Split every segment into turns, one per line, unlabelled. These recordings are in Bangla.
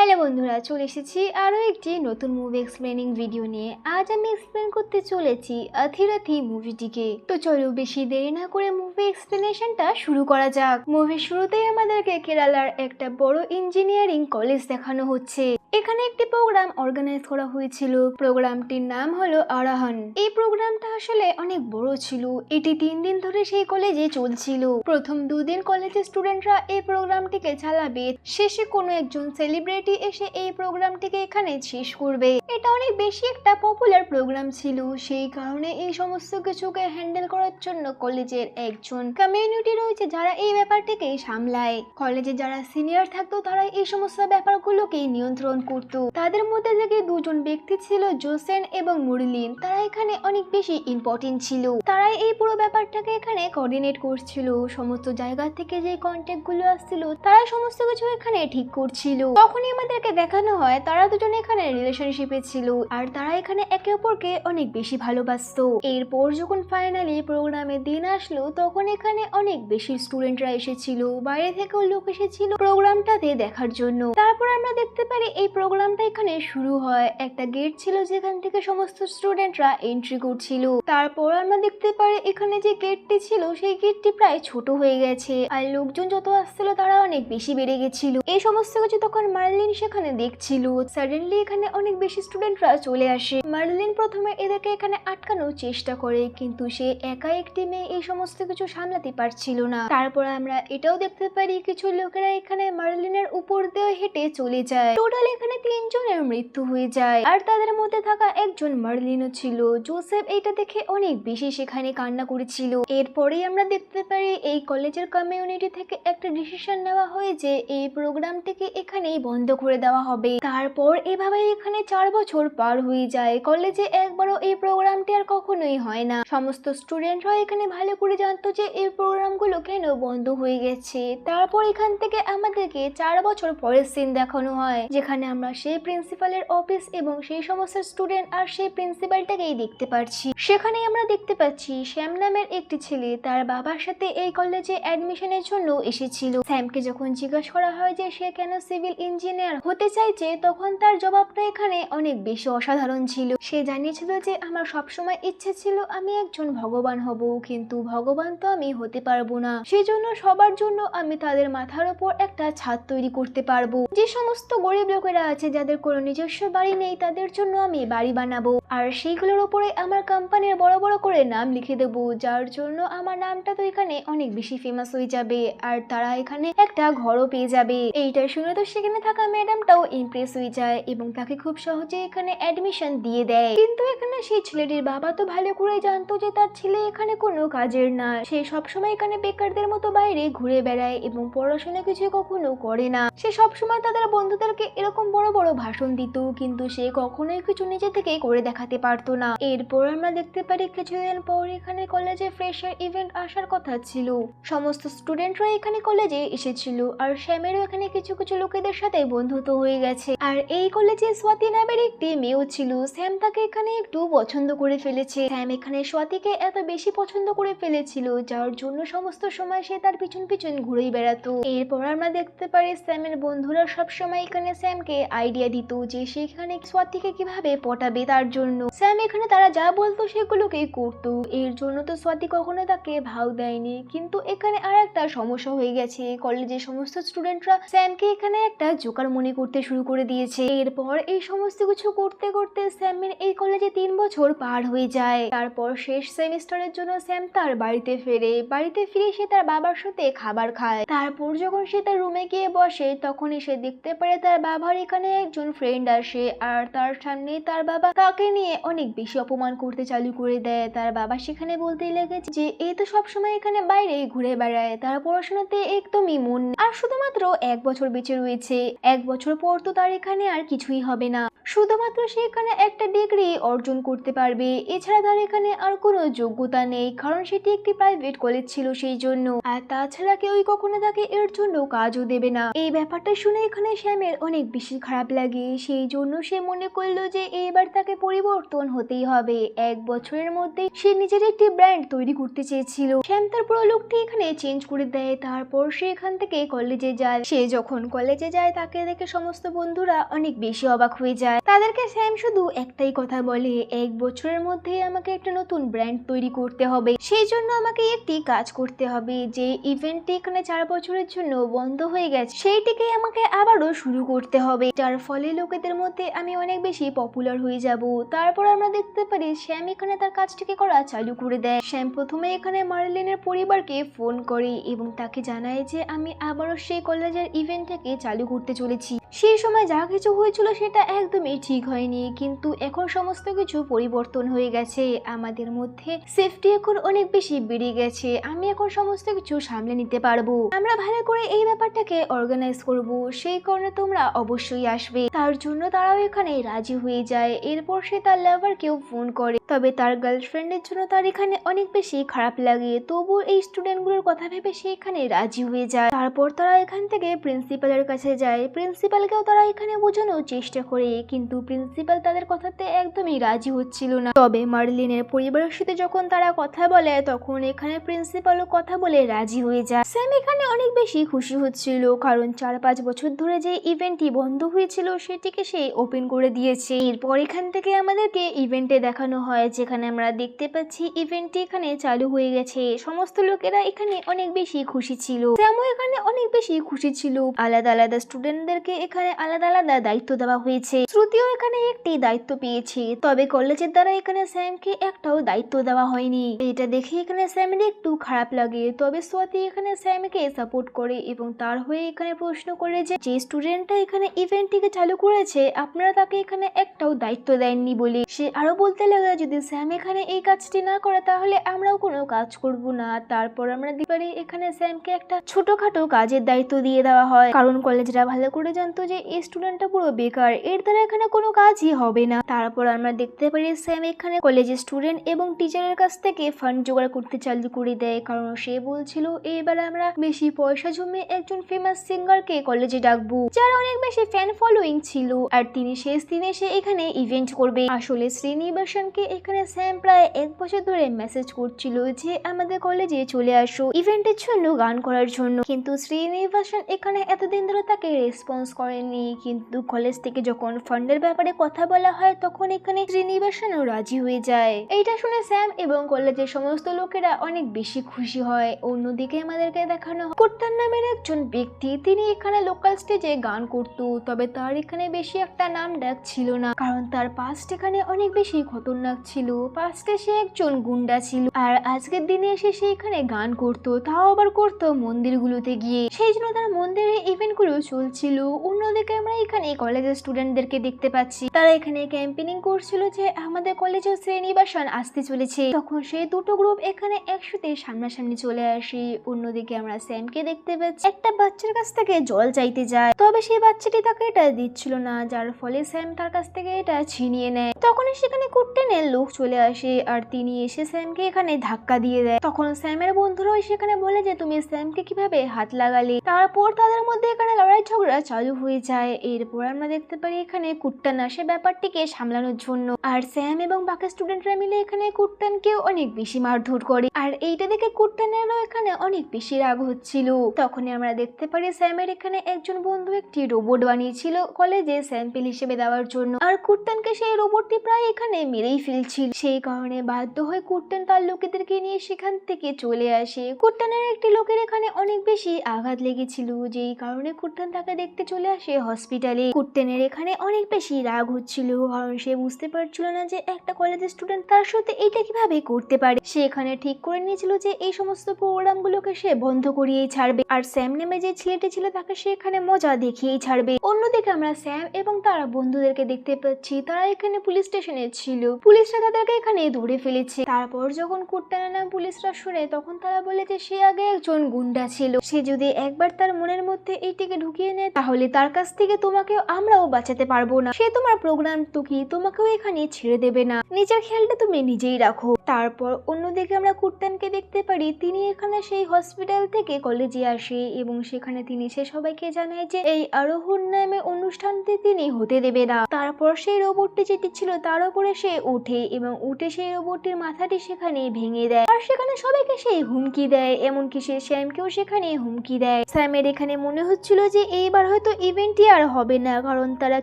হ্যালো বন্ধুরা, চলে এসেছি আরও একটি নতুন মুভি এক্সপ্লেনিং ভিডিও নিয়ে। আজ আমি এক্সপ্লেন করতে চলেছি আথিরাথি মুভিটিকে। তো চলো বেশি দেরি না করে মুভি এক্সপ্লেনেশনটা শুরু করা যাক। মুভির শুরুতেই আমাদেরকে কেরালার একটা বড় ইঞ্জিনিয়ারিং কলেজ দেখানো হচ্ছে। এখানে একটি প্রোগ্রাম অর্গানাইজ করা হয়েছিল। প্রোগ্রামটির নাম হলো আরাহান। এই প্রোগ্রামটা আসলে অনেক বড় ছিল। এটি 3 দিন ধরে সেই কলেজে চলছিল। প্রথম 2 দিন কলেজের স্টুডেন্টরা এই প্রোগ্রামটিকে চালাবে, শেষে কোনো একজন সেলিব্রিটি এসে এই প্রোগ্রামটিকে এখানে শেষ করবে। এটা অনেক বেশি একটা পপুলার প্রোগ্রাম ছিল, সেই কারণে এই সমস্ত কিছুকে হ্যান্ডেল করার জন্য কলেজের একজন কমিউনিটি রয়েছে যারা এই ব্যাপারটিকে সামলায়। কলেজে যারা সিনিয়র থাকতো তারা এই সমস্ত ব্যাপারগুলোকে নিয়ন্ত্রণ করতো। তাদের মধ্যে থেকে 2 জন ব্যক্তি ছিল, জোসেন এবং মুরলিন। তারা এখানে অনেক বেশি ইম্পর্টেন্ট ছিল। তারাই এই পুরো ব্যাপারটাকে এখানে কোঅর্ডিনেট করছিল। সমস্ত জায়গা থেকে যে কন্ট্যাক্ট গুলো আসছিল তারা সমস্ত কিছু এখানে ঠিক করছিল। তখনই আমাদেরকে দেখানো হয় তারা দুজন এখানে রিলেশনশিপে ছিল আর তারা এখানে একে অপরকে অনেক বেশি ভালোবাসতো। এরপর যখন ফাইনালি প্রোগ্রামের দিন আসলো তখন এখানে অনেক বেশি স্টুডেন্টরা এসেছিল, বাইরে থেকেও লোক এসেছিল প্রোগ্রামটাতে দেখার জন্য। তারপর আমরা দেখতে পারি এই প্রোগ্রামটা এখানে শুরু হয়। একটা গেট ছিল যেখান থেকে সমস্ত স্টুডেন্টরা এন্ট্রি করছিল। তারপর আমরা দেখতে পারি এখানে যে গেটটি ছিল সেই গেটটি প্রায় ছোট হয়ে গেছে আর লোকজন যত আসছিল তারা অনেক বেশি বেড়ে গেছিল। এই সমস্ত কিছু তখন মার্লিন সেখানে দেখছিল। সাডেনলি এখানে অনেক বেশি স্টুডেন্টরা চলে আসে। মার্লিন প্রথমে এদেরকে এখানে আটকানোর চেষ্টা করে, কিন্তু সে একা একটি মেয়ে এই সমস্ত কিছু সামলাতে পারছিল না। তারপর আমরা এটাও দেখতে পারি কিছু লোকেরা এখানে মার্লিনের উপর দিয়ে হেঁটে চলে যায়। টোটাল এখানে 3 জনের মৃত্যু হয়ে যায় আর তাদের মধ্যে থাকা একজন মার্লিনও ছিল। জোসেফ এটা দেখে অনেক বেশি সেখানে কান্না করেছিল। এরপরেই আমরা দেখতে পারি এই কলেজের কমিউনিটি থেকে একটা ডিসিশন নেওয়া হয় যে এই প্রোগ্রামটিকে এখানেই বন্ধ করে দেওয়া হবে। তারপর এভাবে এখানে 4 বছর পার হয়ে যায়। কলেজে একবারও এই প্রোগ্রামটি আর কখনোই হয় না। সমস্ত স্টুডেন্টরা এখানে ভালো করে জানতো যে এই প্রোগ্রামগুলো কেন বন্ধ হয়ে গেছে। তারপর এখান থেকে আমাদেরকে 4 বছর পরের সিন দেখানো হয়, যেখানে আমরা সেই প্রিন্সিপালের অফিস এবং সেই সমস্ত স্টুডেন্ট আর সেই প্রিন্সিপালটাকেই দেখতে পাচ্ছি। সেখানে আমরা দেখতে পাচ্ছি শ্যাম নামের একটি ছেলে তার বাবার সাথে এই কলেজে অ্যাডমিশনের জন্য এসেছিল। স্যামকে যখন জিজ্ঞাসা করা হয় যে সে কেন সিভিল ইঞ্জিনিয়ার হতে চাইছে, তখন তার জবাবটা এখানে অনেক বেশি অসাধারণ ছিল। সে জানিয়েছিল যে আমার সবসময় ইচ্ছে ছিল আমি একজন ভগবান হব, কিন্তু ভগবান তো আমি হতে পারবো না। সেজন্য সবার জন্য আমি তাদের মাথার উপর একটা ছাদ তৈরি করতে পারবো। যে সমস্ত গরিব লোকেরা আছে যাদের কোনো নিজস্ব বাড়ি নেই তাদের জন্য আমি বাড়ি বানাবো আর সেইগুলোর উপরে আমার কোম্পানির বড় বড় করে নাম লিখে দেবো, যার জন্য আমার নামটা তো এখানে অনেক বেশি ফেমাস হয়ে যাবে আর তারা এখানে একটা ঘরও পেয়ে যাবে। এইটা শুনে তো সেখানে থাকা ম্যাডামটাও ইমপ্রেস হয়ে যায় এবং তাকে খুব সহজে এখানে অ্যাডমিশন দিয়ে দেয়। কিন্তু এখানে সেই ছেলেটির বাবা তো ভালো করে জানতো যে তার ছেলে এখানে কোনো কাজের না। সে সবসময় এখানে বেকারদের মতো বাইরে ঘুরে বেড়ায় এবং পড়াশোনা কিছু কখনো করে না। সে সবসময় তাদের বন্ধুদেরকে এরকম বড় বড় ভাষণ দিত, কিন্তু সে কখনোই কিছু নিজে থেকে করে দেখাতে পারতো না। এরপর আমরা দেখতে পারি কিছুদিন পর এখানে কলেজে ফ্রেশার ইভেন্ট আসার কথা ছিল। সমস্ত স্টুডেন্টরা এখানে কলেজে এসেছিল আর শ্যামেরও এখানে কিছু কিছু লোকেদের সাথে বন্ধুত্ব হয়ে গেছে। আর এই কলেজে স্বাতি নামের একটি মেয়েও ছিল। স্যাম তাকে এখানে একটু পছন্দ করে ফেলেছে। স্যাম এখানে স্বাতিকে এত বেশি পছন্দ করে ফেলেছিল যার জন্য সমস্ত সময় সে তার পিছন পিছন ঘুরেই বেড়াতো। এরপর আমরা দেখতে পারি স্যামের বন্ধুরা সব সময় এখানে স্যামকে আইডিয়া দিত যে সেখানে স্বাতিকে কিভাবে পটাবে। তার জন্য স্যাম এখানে তারা যা বলতো সেগুলোকেই করতো। এর জন্য তো স্বাতি কখনো তাকে ভাও দেয়নি। কিন্তু এখানে আর একটা সমস্যা হয়ে গেছে, কলেজের সমস্ত স্টুডেন্টরা স্যামকে এখানে একটা জোকার মনে করতে শুরু করে দিয়েছে। এরপর এই সমস্ত কিছু করতে করতে স্যামের এই কলেজে 3 বছর পার হয়ে যায়। তারপর শেষ সেমিস্টারের জন্য স্যাম তার বাড়িতে ফেরে। বাড়িতে ফিরে সে তার বাবার সাথে খাবার খায়। তারপর যখন সে তার রুমে গিয়ে বসে তখনই সে দেখতে পারে তার বাবার এখানে একজন ফ্রেন্ড আসে আর তার সামনে তার বাবা তাকে নিয়ে অনেক বেশি অপমান করতে চালু করে দেয়। তার বাবা সেখানে বলতে লেগেছে যে এই তো সবসময় এখানে বাইরে ঘুরে বেড়ায়, তার পড়াশোনাতে একদমই মন আর শুধুমাত্র 1 বছর বেঁচে রয়েছে। 1 বছর পর তো তার এখানে আর কিছুই হবে না, শুধুমাত্র সে এখানে একটা ডিগ্রি অর্জন করতে পারবে। এছাড়া তার এখানে আর কোনো যোগ্যতা নেই, কারণ সেটি একটি প্রাইভেট কলেজ ছিল সেই জন্য। আর তাছাড়া কেউই কখনো তাকে এর জন্য কাজও দেবে না। এই ব্যাপারটা শুনে এখানে শ্যামের অনেক বেশি খারাপ লাগে, সেই জন্য সে মনে করলো যে এইবার তাকে পরিবর্তন হতেই হবে। 1 বছরের মধ্যে সে নিজের একটি ব্র্যান্ড তৈরি করতে চেয়েছিল। শ্যাম তার পুরো লুকটি এখানে চেঞ্জ করে দেয়। তারপর সে এখান থেকে কলেজে যায়। সে যখন কলেজে যায় তাকে দেখে সমস্ত বন্ধুরা অনেক বেশি অবাক হয়ে যায়। তাদেরকে শ্যাম শুধু একটাই কথা বলে, 1 বছরের মধ্যে আমাকে একটা নতুন ব্র্যান্ড তৈরি করতে হবে, সেই জন্য আমাকে একটি কাজ করতে হবে। যে ইভেন্টটি এখানে 4 বছরের জন্য বন্ধ হয়ে গেছে সেইটিকে আমাকে আবারও শুরু করতে হবে, যার ফলে লোকেদের মধ্যে আমি অনেক বেশি পপুলার হয়ে যাব। তারপর আমরা দেখতে পারি শ্যাম এখানে তার কাজটিকে করা চালু করে দেয়। শ্যাম প্রথমে এখানে মার্লিনের পরিবারকে ফোন করে এবং তাকে জানায় যে আমি আবারও সেই কলেজের ইভেন্টটাকে চালু করতে চলেছি। সেই সময় যা কিছু হয়েছিল সেটা একদমই ঠিক হয়নি, কিন্তু এখন সমস্ত কিছু পরিবর্তন হয়ে গেছে। আমাদের মধ্যে সেফটি এখন অনেক বেশি বেড়ে গেছে, আমি এখন সমস্ত কিছু সামলে নিতে পারবো। আমরা ভালো করে এই ব্যাপারটাকে অর্গানাইজ করব, সেই কারণে তোমরা অবশ্যই আসবে। তার জন্য তারাও এখানে রাজি হয়ে যায়। এরপর সে তার লাভারকেও ফোন করে, তবে তার গার্লফ্রেন্ডের জন্য তার এখানে অনেক বেশি খারাপ লাগে। তবু এই স্টুডেন্টগুলোর কথা ভেবে সে এখানে রাজি হয়ে যায়। তারপর তারা এখান থেকে প্রিন্সিপালের কাছে যায়। প্রিন্সিপালকেও তারা এখানে বোঝানোর চেষ্টা করে, কিন্তু প্রিন্সিপাল তাদের কথাতে একদমই রাজি হচ্ছিল না। তবে মার্লিনের পরিবারের সাথে যখন তারা কথা বলে তখন এখানে প্রিন্সিপালও কথা বলে রাজি হয়ে যায়। স্যাম এখানে অনেক বেশি খুশি হচ্ছিল, কারণ 4-5 বছর ধরে যে ইভেন্টটি বন্ধ হয়েছিল সেটিকে সে ওপেন করে দিয়েছে। এরপর এখান থেকে আমাদেরকে ইভেন্টে দেখানো হয়, যেখানে আমরা দেখতে পাচ্ছি ইভেন্টটি এখানে চালু হয়ে গেছে। সমস্ত লোকেরা এখানে অনেক বেশি খুশি ছিল, স্যামও এখানে অনেক বেশি খুশি ছিল। আলাদা আলাদা স্টুডেন্টদেরকে এখানে আলাদা আলাদা দায়িত্ব দেওয়া হয়েছে। শ্রুতিও এখানে একটি দায়িত্ব পেয়েছে, তবে কলেজের দ্বারা এখানে স্যামকে একটাও দায়িত্ব দেওয়া হয়নি। এটা দেখে এখানে স্যামের একটু খারাপ লাগে। তবে স্বাতি এখানে স্যামকে সাপোর্ট করে এবং তার হয়ে এখানে প্রশ্ন করে যে স্টুডেন্টটা এখানে ইভেন্টটিকে চালু করেছে আপনারা তাকে এখানে একটাও দায়িত্ব দেননি বলে। সে আরো বলতে লাগে যদি স্যাম এখানে এই কাজটি না করে তাহলে আমরাও কোনো কাজ করব না। তারপর আমরা দেখতে পারি এখানে স্যামকে একটা ছোটখাটো কাজের দায়িত্ব দিয়ে দেওয়া হয়, কারণ কলেজরা ভালো করে জানতো যে এই স্টুডেন্টটা পুরো বেকার, এর দ্বারা এখানে কোনো কাজই হবে না। তারপর আমরা দেখতে পারি স্যাম এখানে কলেজের স্টুডেন্ট এবং টিচারের কাছ থেকে ফান্ড জোগাড় করতে চালু করে দেয়, কারণ সে বলছিল এবার আমরা বেশি পয়সা জমিয়ে একজন ফেমাস সিঙ্গারকে কলেজে ডাকবো যার অনেক বেশি ফ্যান ফলোইং ছিল, আর তিনি শেষ দিনে সে এখানে ইভেন্ট করবে। আসলে শ্রীনিবাসনকে এখানে স্যাম প্রায় 1 বছর ধরে মেসেজ করছিল যে আমাদের কলেজে চলে আসো ইভেন্টের জন্য গান করার জন্য, কিন্তু শ্রীনিবাসন এখানে এতদিন ধরে তাকে রেসপন্স করেনি। কিন্তু কলেজ থেকে যখন ফান্ডের ব্যাপারে কথা বলা হয় তখন এখানে শ্রীনিবাসনও রাজি হয়ে যায়। এইটা শুনে স্যাম এবং কলেজের সমস্ত লোকেরা অনেক বেশি খুশি হয়। অন্যদিকে আমাদেরকে দেখানো হয় কুট্টান নামের একজন ব্যক্তি, তিনি এখানে লোকাল স্টেজে গান করতো, তবে তার এখানে বেশি একটা নাম ডাক ছিল না, কারণ তার পাস্ট এখানে অনেক বেশি খতরনাক ছিল। পাস্টে সে একজন গুন্ডা ছিল, আর আজকের দিনে এসে সে এখানে গান করতো, তাও আবার করতো মন্দিরগুলোতে গিয়ে, সেই জন্য তার মন্দিরে ইভেন্ট গুলো চলছিল। অন্যদিকে আমরা এখানে কলেজের স্টুডেন্টদেরকে দেখতে পাচ্ছি, তারা এখানে ক্যাম্পেনিং করছিল যে আমাদের কলেজেও শ্রীনিবাসন আসতে চলেছে। তখন সেই দুটো গ্রুপ এখানে একসাথে সামনাসামনি চলে আসে। অন্যদিকে আমরা স্যামকে দেখতে পাচ্ছি একটা বাচ্চার কাছ থেকে জল চাইতে যায়, তবে সেই বাচ্চাটি তাকে এটা দিচ্ছিল না, যার ফলে স্যাম তার কাছ থেকে এটা ছিনিয়ে নেয়। তখনই সেখানে কুট্টেনের লোক চলে আসে আর তিনি এসে স্যামকে এখানে ধাক্কা দিয়ে দেয়। তখন স্যামের বন্ধুরাও সেখানে বলে যে তুমি স্যামকে কিভাবে হাত লাগালে। তারপর তাদের মধ্যে এখানে লড়াই ঝগড়া চালু হয়ে যায়। এরপর আমরা দেখতে পারি এখানে কুট্টান আসে ব্যাপারটিকে সামলানোর জন্য, আর স্যাম এবং বাকি স্টুডেন্টরা মিলে এখানে কুট্টানকেও অনেক বেশি মারধর করে, আর এইটা দেখে কুট্টানেরও এখানে অনেক বেশি রাগ হচ্ছিল। তখনই আমরা দেখতে পারি স্যামের এখানে একজন বন্ধু একটি রোবট বানিয়েছিল কলেজে স্যাম্পল হিসেবে দেওয়ার জন্য, আর কুট্টানকে সেই রোবটটি প্রায় এখানে মেরেই ফেলছিল। সেই কারণে বাধ্য হয়ে কুট্টান তার লোকেদেরকে নিয়ে সেখান থেকে চলে আসে। কুট্টানের একটি লোকের এখানে অনেক বেশি আঘাত লেগেছিল, যেই কারণে কুট্টান তাকে দেখতে চলে আসে হসপিটালে। কুট্টানের এখানে অনেক বেশি রাগ হচ্ছিল, কারণ সে বুঝতে পারছিল না যে একটা কলেজের স্টুডেন্ট তার সাথে এটা কিভাবে করতে পারে। সে এখানে ঠিক করে নিয়েছিল যে এই সমস্ত প্রোগ্রাম গুলোকে সে বন্ধ করিয়েই ছাড়বে, আর স্যাম নামে যে ছেলেটি ছিল তাকে সে এখানে মজা দেখিয়েই ছাড়বে। অন্যদিকে আমরা স্যাম এবং তার বন্ধুদেরকে দেখতে পাচ্ছি তারা এখানে পুলিশ স্টেশনে ছিল, পুলিশরা তাদেরকে এখানে ধরে ফেলেছে। তারপর যখন কুট্টানা নাম পুলিশরা শুনে তখন তারা বলে যে সে আগে একজন গুন্ডা ছিল, সে যদি একবার তার মনের মধ্যে এইটিকে ঢুকিয়ে নেয় তাহলে তার তার কাছ থেকে তোমাকে আমরাও বাঁচাতে পারবো না। সে তোমার প্রোগ্রাম তো কি তোমাকেও এখানে ছেড়ে দেবে না, নিজের খেয়ালটা তুমি নিজেই রাখো। তারপর অন্যদিকে আমরা কুট্টানকে দেখতে পারি, তিনি এখানে সেই হসপিটাল থেকে কলেজে আসে এবং সেখানে তিনি সে সবাইকে জানায় যে এই আরোহণ নামে অনুষ্ঠানটি তিনি হতে দেবে না। তারপর সেই রোবটটি যেটি ছিল তার উপরে সে উঠে এবং উঠে সেই রোবটটির মাথাটি সেখানে ভেঙে দেয় আর সেখানে সবাইকে সেই হুমকি দেয়, এমনকি সে স্যামকেও সেখানে হুমকি দেয়। স্যামের এখানে মনে হচ্ছিল যে এইবার হয়তো ইভেন্টই আর হবে না, কারণ তারা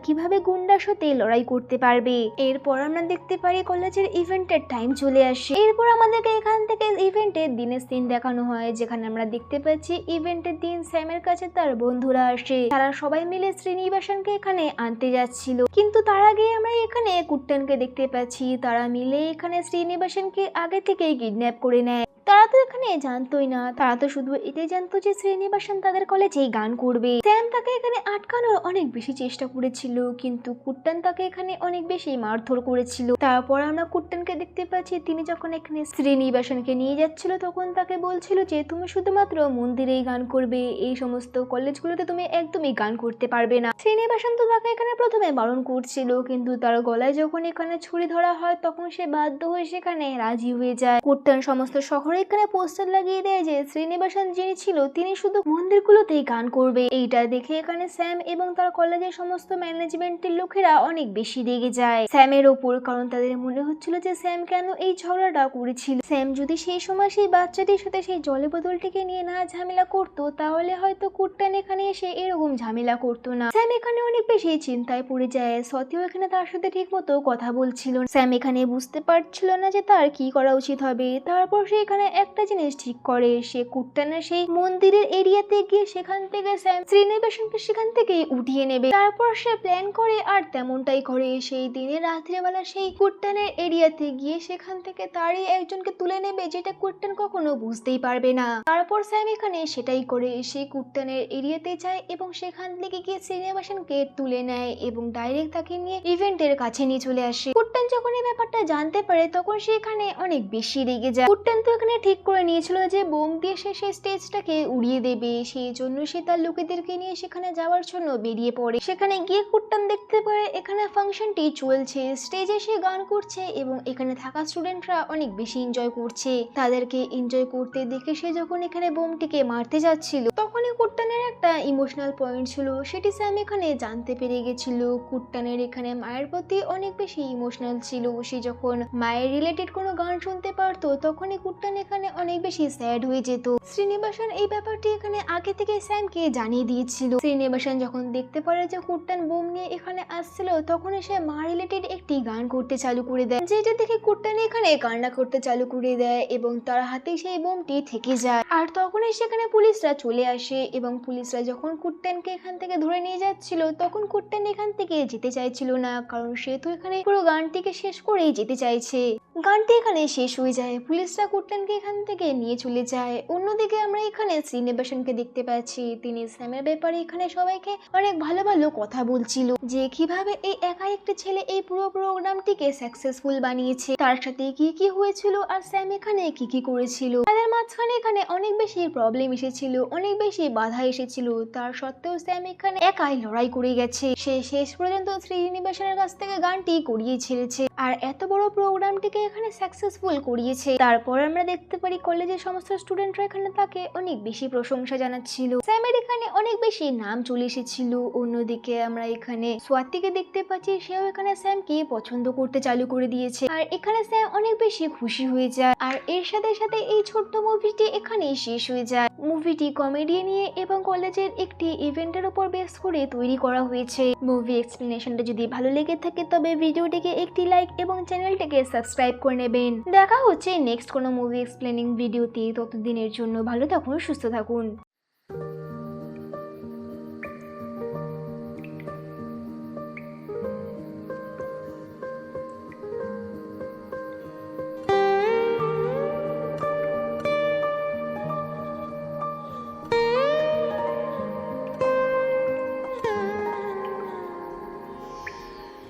কিভাবে গুন্ডার সাথে লড়াই করতে পারবে। এরপর আমরা দেখতে পারি কলেজের ইভেন্টের টাইম চলে আসে। এরপর আমাদেরকে এখান থেকে ইভেন্টের দিনের সিন দেখানো হয়, যেখানে আমরা দেখতে পাচ্ছি ইভেন্টের দিন স্যামের কাছে তার বন্ধুরা আসে। তারা সবাই মিলে শ্রীনিবাসনকে এখানে আনতে যাচ্ছিল, কিন্তু তার আগে আমরা এখানে কুট্টানকে দেখতে পাচ্ছি। তারা মিলে এখানে শ্রীনিবাসনকে আগে থেকেই কিডন্যাপ করে নেয়। তারা তো এখানে জানতোই না, তারা তো শুধু এটাই জানতো যে শ্রীনিবাসন তাদের কলেজে গান করবে। স্যাম তাকে এখানে আটকানোর অনেক বেশি চেষ্টা করেছিল, কিন্তু কুট্টান তাকে এখানে অনেক বেশি মারধর করেছিল। তারপর আমরা কুট্টানকে দেখতে পাচ্ছি, তিনি যখন এখানে শ্রীনিবাসনকে নিয়ে যাচ্ছিল তখন তাকে বলছিল যে তুমি শুধুমাত্র মন্দিরেই গান করবে, এই সমস্ত কলেজগুলোতে তুমি একদমই গান করতে পারবে না। শ্রীনিবাসন তো তাকে এখানে প্রথমে বারণ করছিল, কিন্তু তার গলায় যখন এখানে ছুরি ধরা হয় তখন সে বাধ্য হয়ে সেখানে রাজি হয়ে যায়। কুট্টান সমস্ত শহরে এখানে পোস্টার লাগিয়ে দেয় যে শ্রীনিবাসন যিনি ছিল তিনি শুধু মন্দিরগুলোতেই গান করবে। এইটা দেখে এখানে স্যাম এবং তার কলেজের সমস্ত ম্যানেজমেন্টের লোকেরা অনেক বেশি রেগে যায় স্যামের ওপর, কারণ তাদের মনে হচ্ছিল যে স্যাম কেন এই ঝগড়াটা করেছিল। স্যাম যদি সেই সময় সেই বাচ্চাটির সাথে সেই জলে বোতলটিকে নিয়ে না ঝামেলা করতো তাহলে হয়তো কুট্টান এখানে এসে এরকম ঝামেলা করতো না। স্যাম এখানে অনেক বেশি চিন্তায় পড়ে যায়, সত্যিও এখানে তার সাথে ঠিক মতো কথা বলছিল। স্যাম এখানে বুঝতে পারছিল না যে তার কি করা উচিত হবে। তারপর সে এখানে একটা জিনিস ঠিক করে, সে কুট্টানের সেই মন্দিরের এরিয়াতে গিয়ে সেখান থেকে স্যাম শ্রীনিবাসনকে সেখান থেকেই উঠিয়ে নেবে। তারপর সে প্ল্যান করে আর তেমনটাই করে। সেই দিনে রাত্রিবেলা সেই কুট্টানের এরিয়াতে গিয়ে সেখান থেকে তারই একজনকে তুলে নেবে, যেটা কুট্টান কখনো বুঝতেই পারবে না। তারপর স্যাম এখানে সেটাই করে, সেই কুট্টানের এরিয়াতে যায় এবং সেখান থেকে গিয়ে শ্রীনিবাসনকে তুলে নেয় এবং ডাইরেক্ট তাকে নিয়ে ইভেন্টের কাছে নিয়ে চলে আসে। কুট্টান যখন এই ব্যাপারটা জানতে পারে তখন সেখানে অনেক বেশি রেগে যায়। কুট্টান তো এখানে ঠিক করে নিয়েছিল যে বোম দিয়ে সে সেই স্টেজটাকে উড়িয়ে দেবে, সেই জন্য সে তার লোকেদেরকে নিয়ে সেখানে যাওয়ার জন্য বেরিয়ে পড়ে। সেখানে গিয়ে কুট্টান দেখতে পারে এখানে ফাংশনটি চলছে, স্টেজে সে গান করছে এবং এখানে থাকা স্টুডেন্টরা অনেক বেশি এনজয় করছে। তাদেরকে এনজয় করতে দেখে সে যখন এখানে বোমটিকে মারতে যাচ্ছিল তখনই কুট্টানের একটা ইমোশনাল পয়েন্ট ছিল, সেটি স্যাম এখানে জানতে পেরে গেছিল। কুট্টানের এখানে মায়ের প্রতি অনেক বেশি ইমোশনাল ছিল, সে যখন মায়ের রিলেটেড কোনো গান শুনতে পারতো তখনই কুট্টান এখানে অনেক বেশি স্যাড হয়ে যেত। শ্রীনিবাসন এই ব্যাপারটি এখানে আগে থেকে স্যামকে জানিয়ে দিয়েছিল। শ্রীনিবাসন যখন দেখতে পারে যে কুট্টান বোম নিয়ে এখানে আসছিল তখন সে মা রিলেটেড একটি গান করতে চালু করে দেয়, যেটা দেখে কুট্টান এখানে কান্না করতে চালু করে দেয় এবং তার হাতে সেই বোমটি থেকে যায়। আর তখনই সেখানে পুলিশরা চলে আসে এবং পুলিশরা যখন কুট্টানকে এখান থেকে ধরে নিয়ে যাচ্ছিল তখন কুট্টান এখান থেকে যেতে চাইছিল না, কারণ সে তো এখানে পুরো গানটিকে শেষ করেই যেতে চাইছে। গানটি এখানে শেষ হয়ে যায়, পুলিশরা কুট্টানকে এখান থেকে নিয়ে চলে যায়। অন্যদিকে আমরা এখানে শ্রীনিবাসনকে দেখতে পাচ্ছি, তিনি স্যামের ব্যাপারে এখানে সবাইকে অনেক ভালো ভালো কথা বলছিল, যে কিভাবে এই একা একটি ছেলে এই পুরো প্রোগ্রামটিকে সাকসেসফুল বানিয়েছে, তার সাথে কি কি হয়েছিল আর স্যাম এখানে কি কি করেছিল। তাদের মাঝখানে এখানে অনেক বেশি প্রবলেম এসেছিল, অনেক বেশি বাধা এসেছিল, তার সত্ত্বেও স্যাম এখানে একাই লড়াই করে গেছে। সে শেষ পর্যন্ত শ্রীনিবাসনের কাছ থেকে গানটি করিয়ে ছেড়েছে আর এত বড় প্রোগ্রামটিকে এখানে সাকসেসফুল করিয়েছে। তারপর আমরা দেখতে পারি কলেজের সমস্ত স্টুডেন্টরা এখানে তাকে অনেক বেশি প্রশংসা জানাচ্ছিল, স্যামের এখানে অনেক বেশি নাম চলে এসেছিল। অন্যদিকে আমরা এখানে সোয়াতিকে দেখতে পাচ্ছি, সেও এখানে স্যামকে পছন্দ করতে চালু করে দিয়েছে আর এখানে স্যাম অনেক বেশি খুশি হয়ে যায়। আর এর সাথে সাথে এই ছোট্ট মুভিটি এখানেই শেষ হয়ে যায়। মুভিটি কমেডি নিয়ে এবং কলেজের একটি ইভেন্টের উপর বেস করে তৈরি করা হয়েছে। মুভি এক্সপ্লেনেশনটা যদি ভালো লেগে থাকে তবে ভিডিওটিকে একটি লাইক এবং চ্যানেলটিকে সাবস্ক্রাইব করে নেবেন। দেখা হচ্ছে নেক্সট কোনো মুভি এক্সপ্লেনিং ভিডিওতে, ততদিনের জন্য ভালো থাকুন, সুস্থ থাকুন।